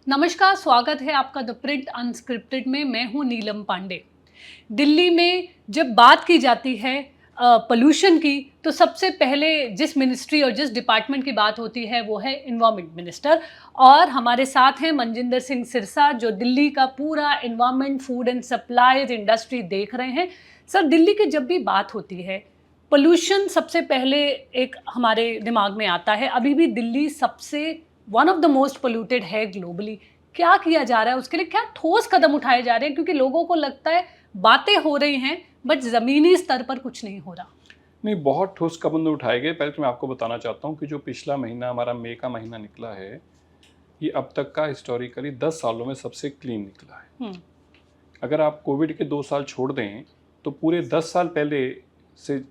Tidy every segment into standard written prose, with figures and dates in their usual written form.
नमस्कार, स्वागत है आपका द प्रिंट अनस्क्रिप्टेड में। मैं हूं नीलम पांडे। दिल्ली में जब बात की जाती है पोल्यूशन की, तो सबसे पहले जिस मिनिस्ट्री और जिस डिपार्टमेंट की बात होती है वो है एनवायरमेंट मिनिस्टर। और हमारे साथ हैं मनजिंदर सिंह सिरसा, जो दिल्ली का पूरा environment, food and supplies industry देख रहे हैं। सर, दिल्ली की जब भी बात होती है, पोल्यूशन सबसे पहले एक हमारे दिमाग में आता है। अभी भी दिल्ली सबसे one of the most polluted है ग्लोबली। क्या किया जा रहा है उसके लिए? क्या ठोस कदम उठाए जा रहे हैं? क्योंकि लोगों को लगता है बातें हो रही हैं, बट ज़मीनी स्तर पर कुछ नहीं हो रहा। नहीं, बहुत ठोस कदम उठाए गए। पहले तो मैं आपको बताना चाहता हूँ कि जो पिछला महीना हमारा मई का महीना निकला है, ये अब तक का हिस्टोरिकली 10 सालों में सबसे क्लीन निकला है। अगर आप कोविड के 2 साल छोड़ दें तो पूरे 10 साल पहले से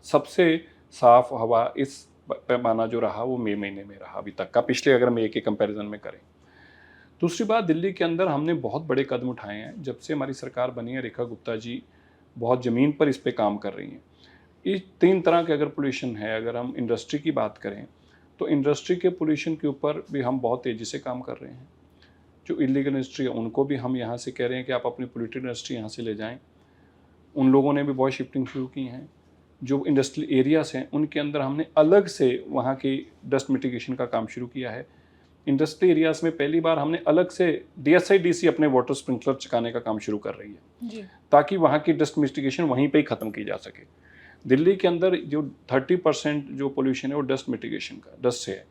सबसे साफ हवा इस पैमाना जो रहा वो मई महीने में रहा अभी तक का, पिछले अगर मई के कंपैरिजन में करें। दूसरी बात, दिल्ली के अंदर हमने बहुत बड़े कदम उठाए हैं। जब से हमारी सरकार बनी है, रेखा गुप्ता जी बहुत ज़मीन पर इस पे काम कर रही हैं। इस 3 तरह के अगर पोल्यूशन है, अगर हम इंडस्ट्री की बात करें तो इंडस्ट्री के पोल्यूशन के ऊपर भी हम बहुत तेज़ी से काम कर रहे हैं। जो इलीगल इंडस्ट्री है उनको भी हम यहाँ से कह रहे हैं कि आप अपनी पोल्यूटेड इंडस्ट्री यहाँ से ले जाएं। उन लोगों ने भी बहुत शिफ्टिंग शुरू की हैं। जो इंडस्ट्रियल एरियाज़ हैं उनके अंदर हमने अलग से वहाँ की डस्ट मिटिगेशन का काम शुरू किया है। इंडस्ट्रियल एरियाज़ में पहली बार हमने अलग से DSIDC अपने वाटर स्प्रिंकलर चकाने का काम शुरू कर रही है जी। ताकि वहाँ की डस्ट मिटिगेशन वहीं पे ही ख़त्म की जा सके। दिल्ली के अंदर जो 30% जो पोल्यूशन है वो डस्ट मिटिगेशन का, डस्ट से है।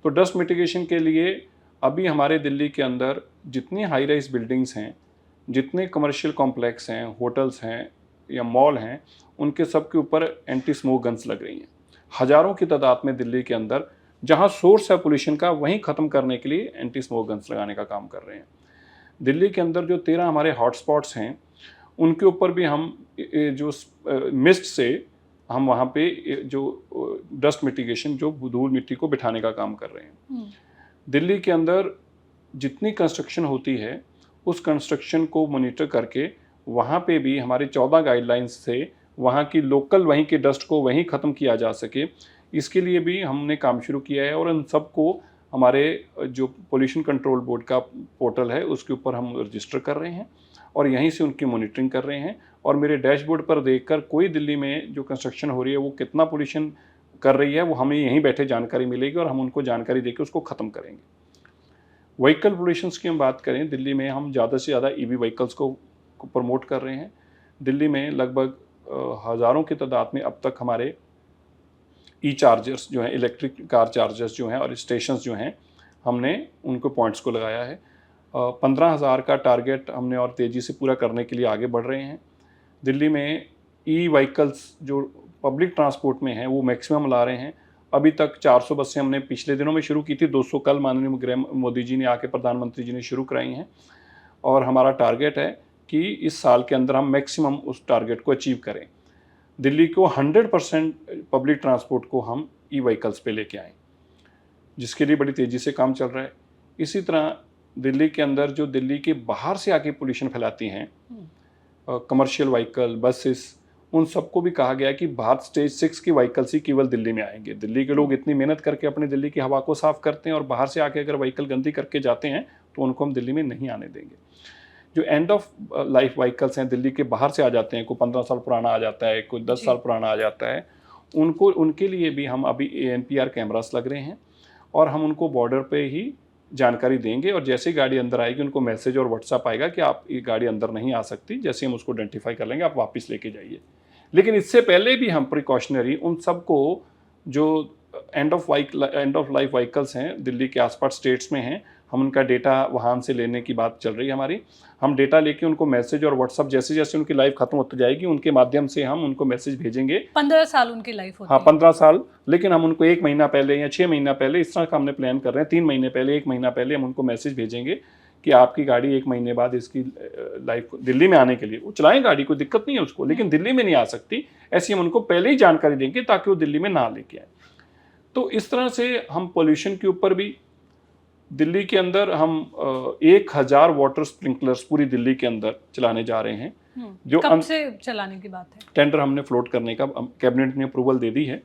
तो डस्ट मिटिगेशन के लिए अभी हमारे दिल्ली के अंदर जितनी हाई राइज बिल्डिंग्स हैं, जितने कमर्शियल कॉम्प्लेक्स हैं, होटल्स हैं या मॉल हैं, उनके सब के ऊपर एंटी स्मोक गन्स लग रही हैं। हज़ारों की तादाद में दिल्ली के अंदर जहाँ सोर्स है पोल्यूशन का, वहीं ख़त्म करने के लिए एंटी स्मोक गन्स लगाने का काम कर रहे हैं। दिल्ली के अंदर जो 13 हमारे हॉटस्पॉट्स हैं, उनके ऊपर भी हम जो मिस्ट से हम वहाँ पे जो डस्ट मिटिगेशन, जो धूल मिट्टी को बिठाने का काम कर रहे हैं। दिल्ली के अंदर जितनी कंस्ट्रक्शन होती है, उस कंस्ट्रक्शन को मॉनिटर करके वहाँ पे भी हमारे 14 गाइडलाइंस से वहाँ की लोकल, वहीं की डस्ट को वहीं ख़त्म किया जा सके, इसके लिए भी हमने काम शुरू किया है। और इन सबको हमारे जो पोल्यूशन कंट्रोल बोर्ड का पोर्टल है उसके ऊपर हम रजिस्टर कर रहे हैं और यहीं से उनकी मॉनिटरिंग कर रहे हैं। और मेरे डैशबोर्ड पर देखकर कोई दिल्ली में जो कंस्ट्रक्शन हो रही है वो कितना पोल्यूशन कर रही है, वो हमें यहीं बैठे जानकारी मिलेगी और हम उनको जानकारी देकर उसको ख़त्म करेंगे। व्हीकल पोल्यूशंस की हम बात करें, दिल्ली में हम ज़्यादा से ज़्यादा EV व्हीकल्स को प्रमोट कर रहे हैं। दिल्ली में लगभग हज़ारों की तादाद में अब तक हमारे चार्जर्स जो हैं, इलेक्ट्रिक कार चार्जर्स जो हैं और स्टेशंस जो हैं, हमने उनको पॉइंट्स को लगाया है। 15,000 का टारगेट हमने और तेज़ी से पूरा करने के लिए आगे बढ़ रहे हैं। दिल्ली में व्हीकल्स जो पब्लिक ट्रांसपोर्ट में हैं वो मैक्सिमम ला रहे हैं। अभी तक 400 बसें हमने पिछले दिनों में शुरू की थी, 200 कल माननीय गृह मोदी जी ने आके, प्रधानमंत्री जी ने शुरू कराई हैं। और हमारा टारगेट है कि इस साल के अंदर हम मैक्सिमम उस टारगेट को अचीव करें। दिल्ली को 100% पब्लिक ट्रांसपोर्ट को हम व्हीकल्स पे लेके आएँ, जिसके लिए बड़ी तेज़ी से काम चल रहा है। इसी तरह दिल्ली के अंदर जो दिल्ली के बाहर से आके पोल्यूशन फैलाती हैं, कमर्शियल व्हीकल, बसेस, उन सबको भी कहा गया है कि भारत स्टेज 6 की व्हीकल्स ही केवल दिल्ली में आएंगे। दिल्ली के लोग इतनी मेहनत करके अपने दिल्ली की हवा को साफ़ करते हैं और बाहर से आके अगर व्हीकल गंदी करके जाते हैं तो उनको हम दिल्ली में नहीं आने देंगे। जो एंड ऑफ लाइफ व्हीकल्स हैं, दिल्ली के बाहर से आ जाते हैं, कोई 15 साल पुराना आ जाता है, कोई 10 साल पुराना आ जाता है, उनके लिए भी हम अभी ANPR कैमरास लग रहे हैं और हम उनको बॉर्डर पे ही जानकारी देंगे। और जैसे ही गाड़ी अंदर आएगी उनको मैसेज और व्हाट्सएप आएगा कि आप ये गाड़ी अंदर नहीं आ सकती। जैसे हम उसको आइडेंटिफाई कर लेंगे, आप वापस लेके जाइए। लेकिन इससे पहले भी हम प्रिकॉशनरी उन सबको, जो एंड ऑफ लाइफ व्हीकल्स हैं दिल्ली के आसपास स्टेट्स में हैं, हम उनका डेटा वहाँ से लेने की बात चल रही है हमारी। हम डेटा लेके उनको मैसेज और व्हाट्सअप, जैसे जैसे उनकी लाइफ खत्म होती जाएगी उनके माध्यम से हम उनको मैसेज भेजेंगे। 15 साल उनकी लाइफ होती हाँ, है। 15 साल, लेकिन हम उनको 1 महीना पहले या 6 महीना पहले, इस तरह का हमने प्लान कर रहे हैं। 3 महीने पहले, 1 महीना पहले हम उनको मैसेज भेजेंगे कि आपकी गाड़ी 1 महीने बाद इसकी लाइफ दिल्ली में आने के लिए, वो चलाएं गाड़ी, कोई दिक्कत नहीं है उसको, लेकिन दिल्ली में नहीं आ सकती, ऐसी हम उनको पहले ही जानकारी देंगे ताकि वो दिल्ली में ना लेके आए। तो इस तरह से हम पोल्यूशन के ऊपर भी दिल्ली के अंदर हम 1000 वाटर स्प्रिंकलर्स पूरी दिल्ली के अंदर चलाने जा रहे हैं। जो कब से चलाने की बात है? टेंडर हमने फ्लोट करने का कैबिनेट ने अप्रूवल दे दी है।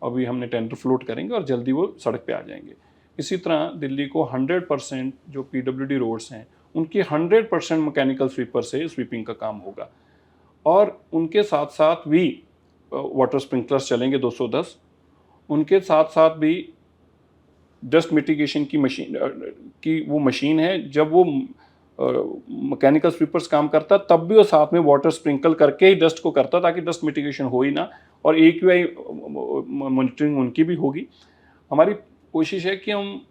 अभी हमने टेंडर फ्लोट करेंगे और जल्दी वो सड़क पे आ जाएंगे। इसी तरह दिल्ली को 100% जो PWD रोड्स हैं उनकी 100% मैकेनिकल स्वीपर से स्वीपिंग का काम होगा, और उनके साथ साथ भी वाटर स्प्रिंकलर्स चलेंगे 210, उनके साथ साथ भी डस्ट मिटिगेशन की मशीन की वो मशीन है, जब वो मैकेनिकल स्वीपर्स काम करता तब भी वो साथ में वाटर स्प्रिंकल करके ही डस्ट को करता, ताकि डस्ट मिटिगेशन हो ही ना, और AQI मॉनिटरिंग उनकी भी होगी। हमारी कोशिश है कि हम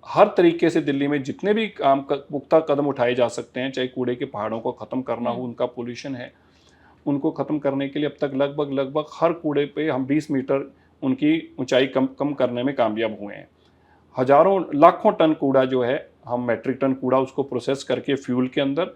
हर तरीके से दिल्ली में जितने भी काम पुख्ता कदम उठाए जा सकते हैं, चाहे कूड़े के पहाड़ों को ख़त्म करना हो, उनका पोल्यूशन है उनको ख़त्म करने के लिए अब तक लगभग हर कूड़े पे हम 20 मीटर उनकी ऊंचाई कम करने में कामयाब हुए हैं। हजारों लाखों टन कूड़ा जो है, हम मेट्रिक टन कूड़ा उसको प्रोसेस करके फ्यूल के अंदर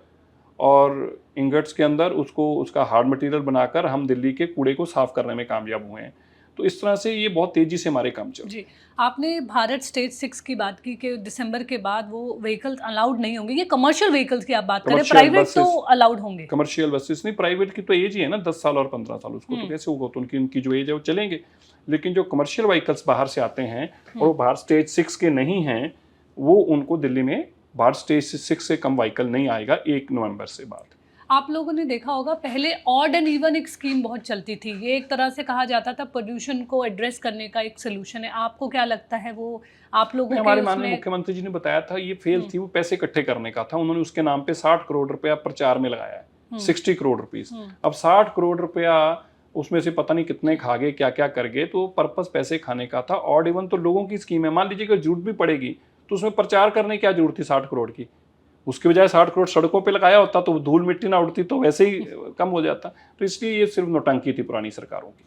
और इंगट्स के अंदर उसका हार्ड मटेरियल बनाकर हम दिल्ली के कूड़े को साफ करने में कामयाब हुए हैं। तो इस तरह से ये बहुत तेज़ी से हमारे काम चल रहे हैं। जी, आपने भारत स्टेज 6 की बात की कि दिसंबर के बाद वो व्हीकल्स अलाउड नहीं होंगे। ये कमर्शियल व्हीकल्स की आप बात करें, प्राइवेट तो अलाउड होंगे। कमर्शियल बसेस नहीं, प्राइवेट की तो एज ही है ना 10 साल और 15 साल, उसको तो कैसे होगा, तो उनकी जो एज है वो चलेंगे। लेकिन जो कमर्शियल व्हीकल्स बाहर से आते हैं और वो बाहर स्टेज 6 के नहीं हैं, वो उनको दिल्ली में बाहर स्टेज 6 से कम व्हीकल नहीं आएगा 1 नवंबर से बाद। आप लोगों ने देखा होगा पहले ऑड एंड इवन एक स्कीम बहुत चलती थी, ये एक तरह से कहा जाता था पोल्यूशन को एड्रेस करने का एक सोल्यूशन है। आपको क्या लगता है वो आप लोगों के हमारे माननीय मुख्यमंत्री जी ने बताया था ये फेल थी, वो पैसे इकट्ठे करने का था, उन्होंने उसके नाम पे 60 करोड़ रुपया प्रचार में लगाया है, 60 करोड़ रुपीस। अब 60 करोड़ रुपया उसमें से पता नहीं कितने खा गए, क्या क्या कर गए, तो पर्पस पैसे खाने का था। ऑड इवन तो लोगों की स्कीम है, मान लीजिए कि जरूरत भी पड़ेगी तो उसमें प्रचार करने की क्या जरूरत थी 60 करोड़ की, उसके बजाय 60 करोड़ सड़कों पे लगाया होता तो धूल मिट्टी ना उड़ती, तो वैसे ही कम हो जाता। तो इसलिए ये सिर्फ नौटंकी थी पुरानी सरकारों की।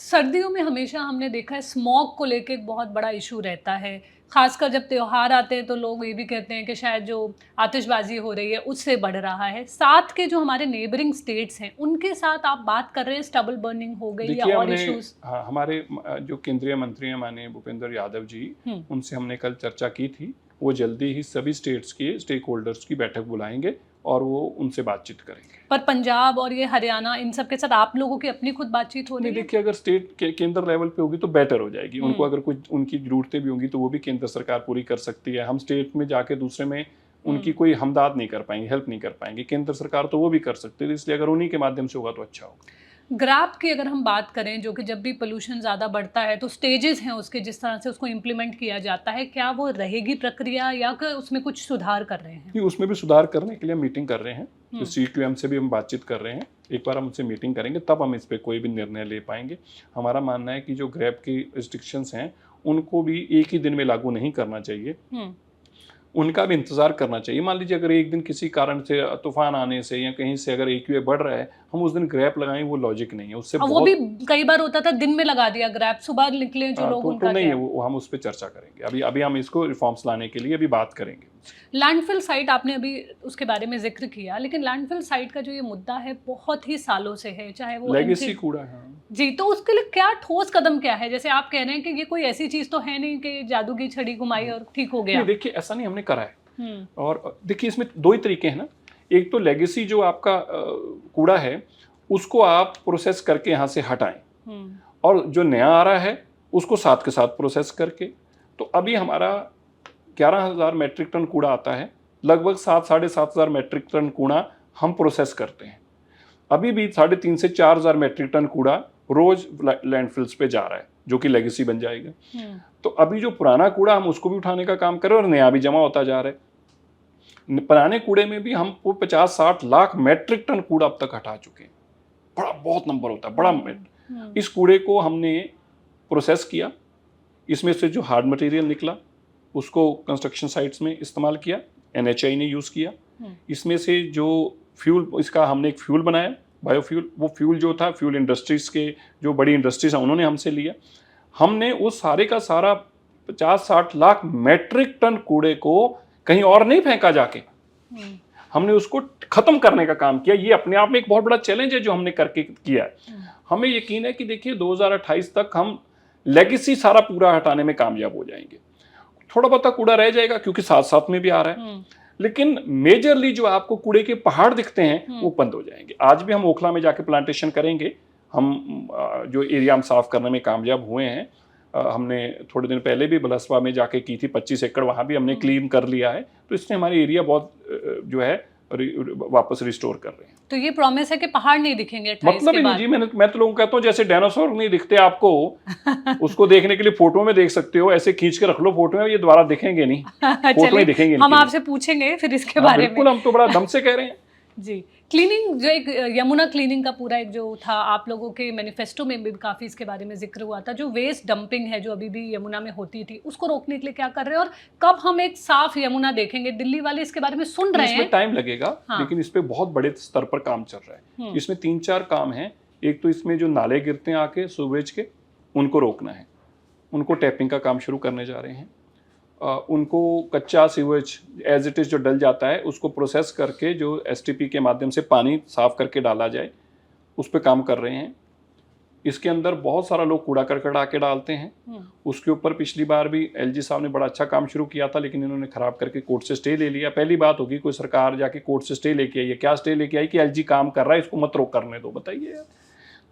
सर्दियों में हमेशा हमने देखा है स्मॉग को लेके एक बहुत बड़ा इशू रहता है, खासकर जब त्यौहार आते हैं तो लोग ये भी कहते हैं कि शायद जो आतिशबाजी हो रही है उससे बढ़ रहा है। साथ के जो हमारे नेबरिंग स्टेट्स हैं उनके साथ आप बात कर रहे हैं, स्टबल बर्निंग हो गई या और इश्यूज? हाँ, हमारे जो केंद्रीय मंत्री हैं माननीय भूपेंद्र यादव जी, उनसे हमने कल चर्चा की थी। वो जल्दी ही सभी स्टेट्स के स्टेक होल्डर्स की बैठक बुलाएंगे और वो उनसे बातचीत करेंगे। पर पंजाब और ये हरियाणा इन सब के साथ आप लोगों की अपनी खुद बातचीत हो रही है? देखिए, अगर स्टेट के केंद्र लेवल पे होगी तो बेटर हो जाएगी। उनको अगर कुछ उनकी जरूरतें भी होंगी तो वो भी केंद्र सरकार पूरी कर सकती है। हम स्टेट में जाके दूसरे में उनकी कोई हमदाद नहीं कर पाएंगे, हेल्प नहीं कर पाएंगे। केंद्र सरकार तो वो भी कर सकती है, इसलिए अगर उन्हीं के माध्यम से होगा तो अच्छा होगा। ग्रैब की अगर हम बात करें, जो कि जब भी पोल्यूशन ज़्यादा बढ़ता है तो स्टेजेस हैं उसके, जिस तरह से उसको इम्प्लीमेंट किया जाता है, क्या वो रहेगी प्रक्रिया या कि उसमें कुछ सुधार कर रहे हैं? उसमें भी सुधार करने के लिए हम मीटिंग कर रहे हैं, तो CQM से भी हम बातचीत कर रहे हैं। एक बार हम उनसे मीटिंग करेंगे तब हम इस पर कोई भी निर्णय ले पाएंगे। हमारा मानना है कि जो ग्रैब की रिस्ट्रिक्शंस हैं उनको भी एक ही दिन में लागू नहीं करना चाहिए, उनका भी इंतजार करना चाहिए। मान लीजिए अगर एक दिन किसी कारण से तूफान आने से या कहीं से अगर AQI बढ़ रहा है, हम उस दिन ग्रैप लगाएं, वो लॉजिक नहीं है। उससे वो भी कई बार होता था दिन में लगा दिया ग्रैप, सुबह निकले जो लोग, उनका नहीं है वो हम उस पर चर्चा करेंगे। अभी हम इसको रिफॉर्म्स लाने के लिए अभी बात करेंगे। लैंडफिल साइट आपने अभी उसके बारे में जिक्र किया, लेकिन लैंडफिल साइट का जो ये मुद्दा है बहुत ही सालों से है, चाहे वो लेगेसी कूड़ा है जी, तो उसके लिए क्या ठोस कदम क्या है? जैसे आप कह रहे हैं कि ये कोई ऐसी चीज तो है नहीं कि जादू की छड़ी घुमाई और ठीक हो गया। देखिए, ऐसा नहीं हमने करा है। और देखिए, इसमें दो ही तरीके हैं ना। एक तो लेगेसी जो आपका कूड़ा है उसको आप प्रोसेस करके यहाँ से हटाएं, और जो नया आ रहा है उसको साथ के साथ प्रोसेस करके। तो अभी हमारा 11,000 मेट्रिक टन कूड़ा आता है, लगभग 7,500 मेट्रिक टन कूड़ा हम प्रोसेस करते हैं। अभी भी 3,500 से 4,000 मेट्रिक टन कूड़ा रोज लैंडफिल्स पे जा रहा है, जो कि लेगेसी बन जाएगा। तो अभी जो पुराना कूड़ा हम उसको भी उठाने का काम कर रहे हैं और नया भी जमा होता जा रहा है। पुराने कूड़े में भी हम 50-60 लाख मेट्रिक टन कूड़ा अब तक हटा चुके हैं। बहुत नंबर होता है, बड़ा। इस कूड़े को हमने प्रोसेस किया, इसमें से जो हार्ड मटेरियल निकला उसको कंस्ट्रक्शन साइट्स में इस्तेमाल किया, NHI ने यूज़ किया। इसमें से जो फ्यूल, इसका हमने एक फ्यूल बनाया, बायोफ्यूल। वो फ्यूल जो था, फ्यूल इंडस्ट्रीज़ के जो बड़ी इंडस्ट्रीज हैं उन्होंने हमसे लिया। हमने उस सारे का सारा 50-60 लाख मेट्रिक टन कूड़े को कहीं और नहीं फेंका जाके, हमने उसको खत्म करने का काम किया। ये अपने आप में एक बहुत बड़ा चैलेंज है जो हमने करके किया है। हमें यकीन है कि देखिए 2028 तक हम लेगेसी सारा पूरा हटाने में कामयाब हो जाएंगे। थोड़ा बहुत कूड़ा रह जाएगा क्योंकि साथ साथ में भी आ रहा है, लेकिन मेजरली जो आपको कूड़े के पहाड़ दिखते हैं वो बंद हो जाएंगे। आज भी हम ओखला में जाके प्लांटेशन करेंगे। हम जो एरिया हम साफ करने में कामयाब हुए हैं हमने थोड़े दिन पहले भी बलसवा में जाके की थी 25 एकड़, वहाँ भी हमने क्लीन कर लिया है। तो इसने हमारी एरिया बहुत जो है वापस रिस्टोर कर रहे हैं। तो ये प्रॉमिस है कि पहाड़ नहीं दिखेंगे 28 मतलब के ही नहीं बाद? जी, मैं तो लोगों को कहता हूँ जैसे डायनासोर नहीं दिखते आपको उसको देखने के लिए फोटो में देख सकते हो, ऐसे खींच के रख लो फोटो में, ये दोबारा दिखेंगे नहीं, फोटो में चलिए, दिखेंगे हम नहीं। आपसे पूछेंगे फिर इसके हाँ, बारे में। बिल्कुल, हम तो बड़ा दम से कह रहे हैं। जी, क्लीनिंग जो एक यमुना क्लीनिंग का पूरा एक जो था, आप लोगों के मैनिफेस्टो में भी काफ़ी इसके बारे में जिक्र हुआ था, जो वेस्ट डंपिंग है जो अभी भी यमुना में होती थी, उसको रोकने के लिए क्या कर रहे हैं और कब हम एक साफ यमुना देखेंगे? दिल्ली वाले इसके बारे में सुन रहे हैं। इसमें टाइम लगेगा, हाँ। लेकिन इस पे बहुत बड़े स्तर पर काम चल रहा है। इसमें 3-4 काम हैं। एक तो इसमें जो नाले गिरते हैं आके सूवेज के, उनको रोकना है, उनको टैपिंग का काम शुरू करने जा रहे हैं। उनको कच्चा सीवेज एज इट इज़ जो डल जाता है उसको प्रोसेस करके जो एसटीपी के माध्यम से पानी साफ करके डाला जाए, उस पर काम कर रहे हैं। इसके अंदर बहुत सारा लोग कूड़ा करकट आके डालते हैं, उसके ऊपर पिछली बार भी एलजी साहब ने बड़ा अच्छा काम शुरू किया था, लेकिन इन्होंने खराब करके कोर्ट से स्टे ले लिया। पहली बात होगी कोई सरकार जाके कोर्ट से स्टे लेके आई है, क्या स्टे लेके आई कि एलजी काम कर रहा है, इसको मत रोक करने दो, बताइए यार।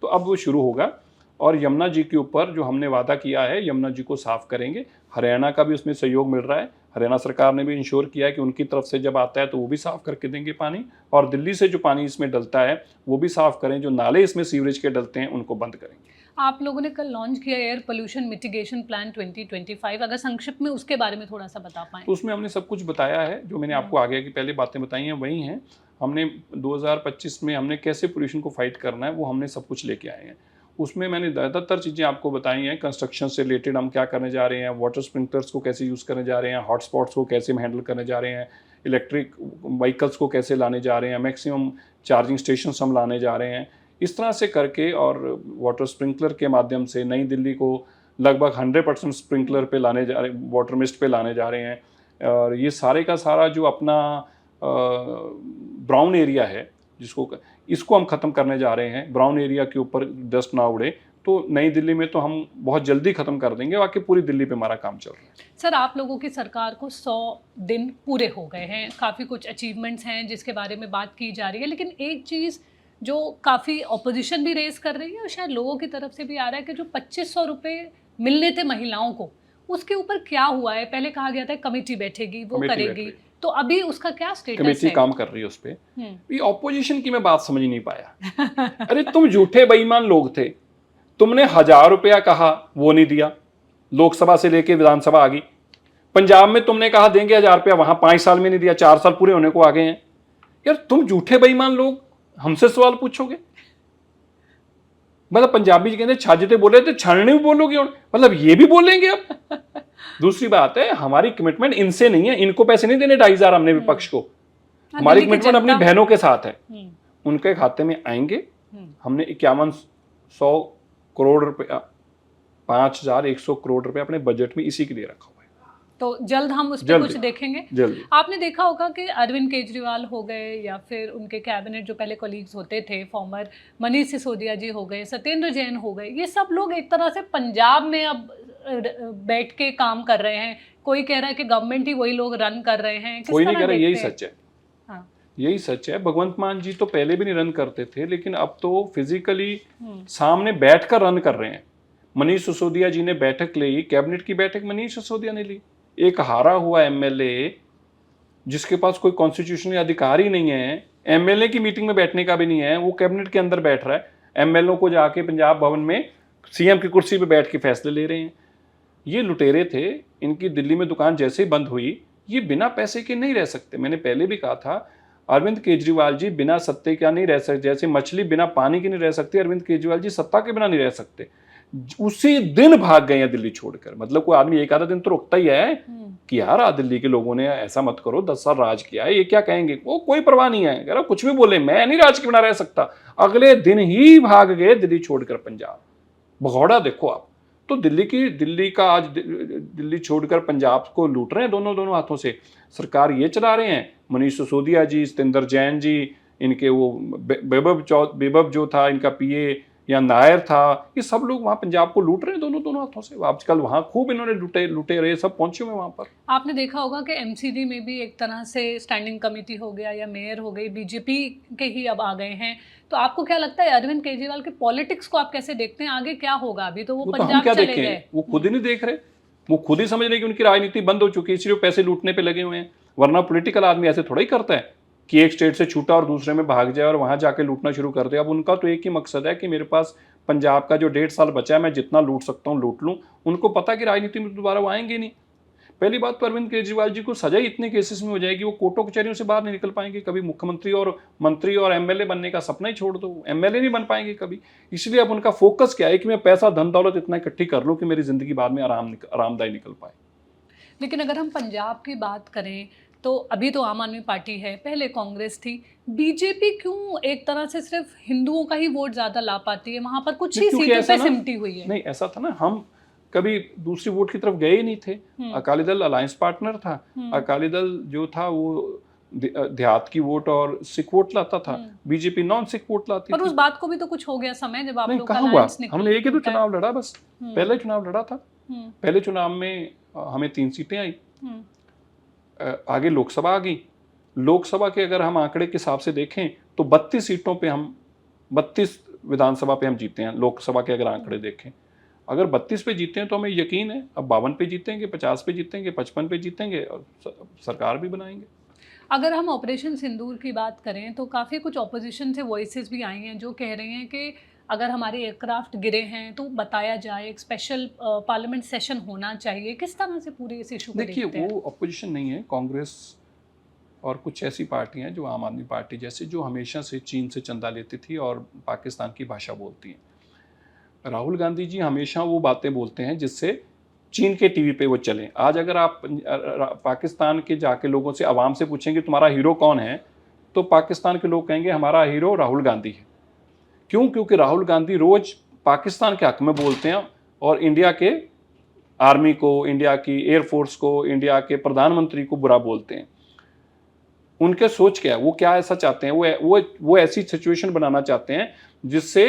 तो अब वो शुरू होगा और यमुना जी के ऊपर जो हमने वादा किया है, यमुना जी को साफ करेंगे। हरियाणा का भी उसमें सहयोग मिल रहा है, हरियाणा सरकार ने भी इंश्योर किया है कि उनकी तरफ से जब आता है तो वो भी साफ करके देंगे पानी, और दिल्ली से जो पानी इसमें डलता है वो भी साफ करें। जो नाले इसमें सीवरेज के डलते हैं उनको बंद करेंगे। आप लोगों ने कल लॉन्च किया एयर पोल्यूशन मिटिगेशन प्लान 2025, अगर संक्षिप्त में उसके बारे में थोड़ा सा बता पाएं। तो उसमें हमने सब कुछ बताया है, जो मैंने आपको आगे की पहले बातें बताई हैं वही हैं। हमने 2025 में हमने कैसे पोल्यूशन को फाइट करना है वो हमने सब कुछ लेके आए हैं। उसमें मैंने ज़्यादातर चीज़ें आपको बताई हैं। कंस्ट्रक्शन से रिलेटेड हम क्या करने जा रहे हैं, वाटर स्प्रिंकलर्स को कैसे यूज़ करने जा रहे हैं, हॉटस्पॉट्स को कैसे हैंडल करने जा रहे हैं, इलेक्ट्रिक व्हीकल्स को कैसे लाने जा रहे हैं, मैक्सिमम चार्जिंग स्टेशन हम लाने जा रहे हैं। इस तरह से करके और वाटर स्प्रिंकलर के माध्यम से नई दिल्ली को लगभग 100% स्प्रिंकलर पे लाने जा रहे, वाटर मिस्ट पे लाने जा रहे हैं। और ये सारे का सारा जो अपना ब्राउन एरिया है इसको हम ख़त्म करने जा रहे हैं। ब्राउन एरिया के ऊपर डस्ट ना उड़े, तो नई दिल्ली में तो हम बहुत जल्दी ख़त्म कर देंगे, बाकी पूरी दिल्ली पे हमारा काम चल रहा है। सर, आप लोगों की सरकार को 100 दिन पूरे हो गए हैं, काफ़ी कुछ अचीवमेंट्स हैं जिसके बारे में बात की जा रही है, लेकिन एक चीज़ जो काफ़ी ऑपोजिशन भी रेस कर रही है और शायद लोगों की तरफ से भी आ रहा है कि जो 2500 रुपये मिलने थे महिलाओं को, उसके ऊपर क्या हुआ है? पहले कहा गया था कमेटी बैठेगी, वो करेगी, तो अभी उसका क्या स्टेटस है? कमेटी काम कर रही है उस पर। ये ऑपोजिशन की मैं बात समझ नहीं पाया। अरे तुम झूठे बेईमान लोग थे, तुमने 1000 रुपया कहा वो नहीं दिया, लोकसभा से लेके विधानसभा आ गई। पंजाब में तुमने कहा देंगे 1000 रुपया, वहां 5 साल में नहीं दिया, 4 साल पूरे होने को आ गए हैं। यार तुम झूठे बेईमान लोग हमसे सवाल पूछोगे? मतलब पंजाबी जी कहते छाजते बोले तो छानने भी बोलोगे, मतलब ये भी बोलेंगे अब। दूसरी बात है, हमारी कमिटमेंट इनसे नहीं है, इनको पैसे नहीं देने 2500 हमने विपक्ष को। हमारी कमिटमेंट अपनी बहनों के साथ है, उनके खाते में आएंगे। हमने 5100 करोड़ रुपया, 5100 करोड़ रुपया अपने बजट में इसी के लिए रखा हुआ है। तो जल्द हम उस पर कुछ देखेंगे। जल्दी। आपने देखा होगा कि अरविंद केजरीवाल हो गए या फिर उनके कैबिनेट जो पहले कॉलीग्स होते थे, फॉर्मर मनीष सिसोदिया जी हो गए, सत्येंद्र जैन हो गए, ये सब लोग एक तरह से पंजाब में अब बैठ के काम कर रहे हैं। कोई कह रहा है कि गवर्नमेंट ही वही लोग रन कर रहे हैं, कोई नहीं कह रहा, यही सच है। हाँ। यही सच है। भगवंत मान जी तो पहले भी नहीं रन करते थे, लेकिन अब तो फिजिकली सामने बैठकर रन कर रहे हैं। मनीष सिसोदिया जी ने बैठक ली, कैबिनेट की बैठक मनीष सिसोदिया ने ली। एक हारा हुआ एमएलए जिसके पास कोई कॉन्स्टिट्यूशनल अधिकार ही नहीं है, एमएलए की मीटिंग में बैठने का भी नहीं है, वो कैबिनेट के अंदर बैठ रहा है। एमएलए को जाके पंजाब भवन में सीएम की कुर्सी पे बैठ के फैसले ले रहे हैं। ये लुटेरे थे, इनकी दिल्ली में दुकान जैसे ही बंद हुई, ये बिना पैसे के नहीं रह सकते। मैंने पहले भी कहा था, अरविंद केजरीवाल जी बिना सत्ते का नहीं रह सकते, जैसे मछली बिना पानी के नहीं रह सकती, अरविंद केजरीवाल जी सत्ता के बिना नहीं रह सकते। उसी दिन भाग गए हैं दिल्ली छोड़कर। मतलब कोई आदमी एक आधा दिन तो रुकता ही है कि यार दिल्ली के लोगों ने ऐसा मत करो, 10 साल राज किया है, ये क्या कहेंगे, वो कोई परवाह नहीं है, अगर कुछ भी बोले, मैं नहीं राज के बिना रह सकता। अगले दिन ही भाग गए दिल्ली छोड़कर पंजाब। भगौड़ा देखो आप, तो दिल्ली का आज दिल्ली छोड़कर पंजाब को लूट रहे हैं दोनों हाथों से। सरकार ये चला रहे हैं मनीष सिसोदिया जी, सत्येंद्र जैन जी, इनके वो बेबब जो था इनका पीए या नायर था, ये सब लोग वहाँ पंजाब को लूट रहे हैं दोनों हाथों से। आजकल वहाँ खूब इन्होंने लूटे रहे, सब पहुंचे हुए वहाँ पर। आपने देखा होगा कि एमसीडी में भी एक तरह से स्टैंडिंग कमेटी हो गया या मेयर हो गई, बीजेपी के ही अब आ गए हैं। तो आपको क्या लगता है अरविंद केजरीवाल के पॉलिटिक्स को आप कैसे देखते हैं, आगे क्या होगा? अभी तो वो तो हम पंजाब क्या चले देखें, गए। वो खुद ही नहीं देख रहे, वो खुद ही समझ रहे कि उनकी राजनीति बंद हो चुकी है, इसलिए वो पैसे लूटने पे लगे हुए हैं। वरना पॉलिटिकल आदमी ऐसे थोड़ा ही करता है कि एक स्टेट से छूटा और दूसरे में भाग जाए और वहां जाके लूटना शुरू कर दे। अब उनका तो एक ही मकसद है कि मेरे पास पंजाब का जो 1.5 साल बचा है, मैं जितना लूट सकता हूँ लूट लूँ। उनको पता कि राजनीति में दोबारा वो आएंगे नहीं। पहली बात तो अरविंद केजरीवाल जी को सजा इतने केसेस में हो जाएगी, वो कोर्टों कचहरियों से बाहर नहीं निकल पाएंगे कभी। मुख्यमंत्री और मंत्री और एमएलए बनने का सपना ही छोड़ दो, एमएलए नहीं बन पाएंगे कभी। इसलिए अब उनका फोकस क्या है कि मैं पैसा धन दौलत इतना इकट्ठी कर लूँ कि मेरी जिंदगी बाद में आरामदायी निकल पाए। लेकिन अगर हम पंजाब की बात करें तो अभी तो आम आदमी पार्टी है, पहले कांग्रेस थी। बीजेपी क्यों एक तरह से सिर्फ हिंदुओं का ही वोट ज्यादा ला पाती है? वहां पर कुछ ही सीटों पे सिमटी हुई है। नहीं, ऐसा था ना, हम कभी दूसरी वोट की तरफ गए ही नहीं थे। अकाली दल अलायंस पार्टनर था। अकाली दल जो था वो देहात की वोट और सिख वोट लाता था, बीजेपी नॉन सिख वोट लाती पर थी। उस बात को भी तो कुछ हो गया समय जब आप नहीं, लोग कहाँ हुआ, हमने एक ही तो चुनाव लड़ा बस, पहले चुनाव लड़ा था। पहले चुनाव में हमें 3 सीटें आई, आगे लोकसभा आ गई। लोकसभा के अगर हम आंकड़े के हिसाब से देखें तो 32 सीटों पे हम 32 विधानसभा पे हम जीते हैं। लोकसभा के अगर आंकड़े देखें, अगर 32 पे जीते हैं तो हमें यकीन है अब 52 पे जीतेंगे, 50 पे जीतेंगे, 55 पे जीतेंगे और सरकार भी बनाएंगे। अगर हम ऑपरेशन सिंदूर की बात करें तो काफ़ी कुछ ऑपोजिशन से वॉइसेस भी आई हैं जो कह रहे हैं कि अगर हमारे एयरक्राफ्ट गिरे हैं तो बताया जाए, एक स्पेशल पार्लियामेंट सेशन होना चाहिए। किस तरह से पूरे इस इशू को देखते हैं? देखिए, वो ऑपोजिशन नहीं है, कांग्रेस और कुछ ऐसी पार्टियां हैं जो आम आदमी पार्टी जैसे, जो हमेशा से चीन से चंदा लेती थी और पाकिस्तान की भाषा बोलती हैं। राहुल गांधी जी हमेशा वो बातें बोलते हैं जिससे चीन के टीवी पे वो चलें। आज अगर आप पाकिस्तान के जाके लोगों से, आवाम से पूछेंगे तुम्हारा हीरो कौन है, तो पाकिस्तान के लोग कहेंगे हमारा हीरो राहुल गांधी है। क्यों? क्योंकि राहुल गांधी रोज पाकिस्तान के हक में बोलते हैं और इंडिया के आर्मी को, इंडिया की एयरफोर्स को, इंडिया के प्रधानमंत्री को बुरा बोलते हैं। उनके सोच क्या है, वो क्या ऐसा चाहते हैं, वो ऐसी सिचुएशन बनाना चाहते हैं जिससे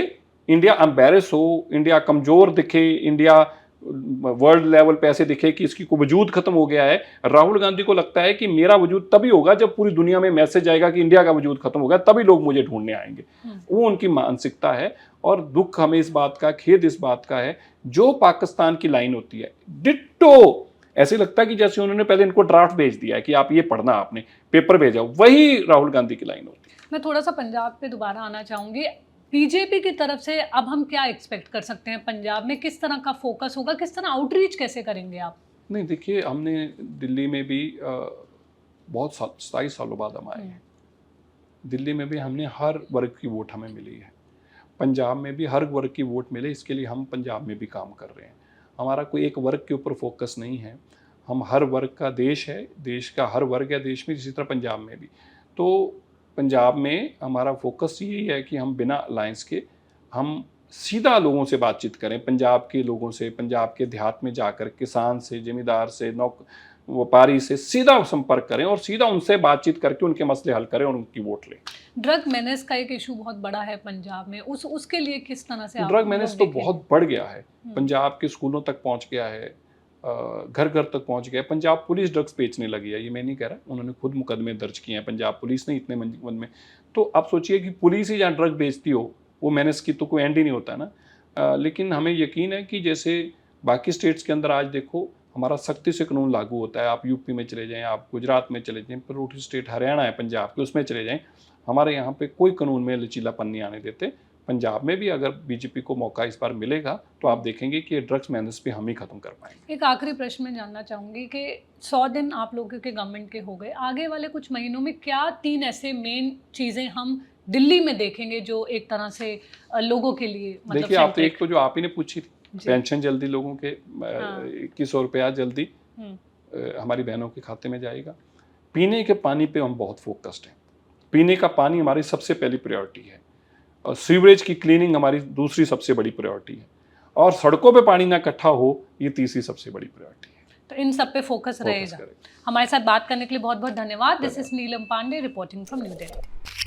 इंडिया एम्बैरेस हो, इंडिया कमजोर दिखे, इंडिया वर्ल्ड लेवल पे ऐसे दिखे कि इसकी को वजूद खत्म हो गया है। राहुल गांधी को लगता है कि मेरा वजूद तभी होगा जब पूरी दुनिया में मैसेज आएगा कि इंडिया का वजूद खत्म हो गया, तभी लोग मुझे ढूंढने आएंगे। वो उनकी मानसिकता है। और दुख हमें इस बात का, खेद इस बात का है, जो पाकिस्तान की लाइन होती है डिट्टो ऐसे लगता है कि जैसे उन्होंने पहले इनको ड्राफ्ट भेज दिया है कि आप ये पढ़ना, आपने पेपर भेजा, वही राहुल गांधी की लाइन होती है। मैं थोड़ा सा पंजाब पे दोबारा आना चाहूँगी। बीजेपी की तरफ से अब हम क्या एक्सपेक्ट कर सकते हैं? पंजाब में किस तरह का फोकस होगा, किस तरह आउटरीच कैसे करेंगे आप? नहीं, देखिए, हमने दिल्ली में भी बहुत 27 सालों बाद हम आए हैं। दिल्ली में भी हमने हर वर्ग की वोट हमें मिली है, पंजाब में भी हर वर्ग की वोट मिले, इसके लिए हम पंजाब में भी काम कर रहे हैं। हमारा कोई एक वर्ग के ऊपर फोकस नहीं है, हम हर वर्ग का देश है, देश का हर वर्ग है देश में, इसी तरह पंजाब में भी। तो पंजाब में हमारा फोकस यही है कि हम बिना अलायंस के हम सीधा लोगों से बातचीत करें, पंजाब के लोगों से, पंजाब के देहात में जाकर किसान से, जमींदार से, व्यापारी से सीधा संपर्क करें और सीधा उनसे बातचीत करके उनके मसले हल करें और उनकी वोट लें। ड्रग मेनेस का एक इशू बहुत बड़ा है पंजाब में, उसके लिए किस तरह से ड्रग मेनेस तो बहुत बढ़ गया है, पंजाब के स्कूलों तक पहुंच गया है, घर घर तक पहुंच गया है। पंजाब पुलिस ड्रग्स बेचने लगी है, ये मैं नहीं कह रहा, उन्होंने खुद मुकदमे दर्ज किए हैं, पंजाब पुलिस ने इतने मुकदमे। तो आप सोचिए कि पुलिस ही जहाँ ड्रग बेचती हो, वो मेनेस की तो कोई एंड ही नहीं होता ना। लेकिन हमें यकीन है कि जैसे बाकी स्टेट्स के अंदर आज देखो हमारा सख्ती से कानून लागू होता है। आप यूपी में चले जाएं, आप गुजरात में चले जाएं, पड़ोसी स्टेट हरियाणा है पंजाब के, उसमें चले जाएं, हमारे यहाँ पे कोई कानून में लचीलापन नहीं आने देते। पंजाब में भी अगर बीजेपी को मौका इस बार मिलेगा तो आप देखेंगे कि ड्रग्स मेनेस पे हम ही खत्म कर पाएंगे। एक आखिरी प्रश्न मैं जानना चाहूँगी कि 100 दिन आप लोगों के गवर्नमेंट के हो गए, आगे वाले कुछ महीनों में क्या 3 ऐसे मेन चीज़ें हम दिल्ली में देखेंगे जो एक तरह से लोगों के लिए मतलब? देखिए, आप तो एक तो जो आप ही ने पूछी थी, पेंशन जल्दी लोगों के 2100 रुपया जल्दी हमारी बहनों के खाते में जाएगा। पीने के पानी पे हम बहुत फोकस्ड हैं, पीने का पानी हमारी सबसे पहली प्रायोरिटी है, और सीवरेज की क्लीनिंग हमारी दूसरी सबसे बड़ी प्रायोरिटी है, और सड़कों पे पानी ना इकट्ठा हो, ये तीसरी सबसे बड़ी प्रायोरिटी है। तो इन सब पे फोकस रहेगा। हमारे साथ बात करने के लिए बहुत बहुत धन्यवाद। This is Neelam Pandey reporting from New Delhi.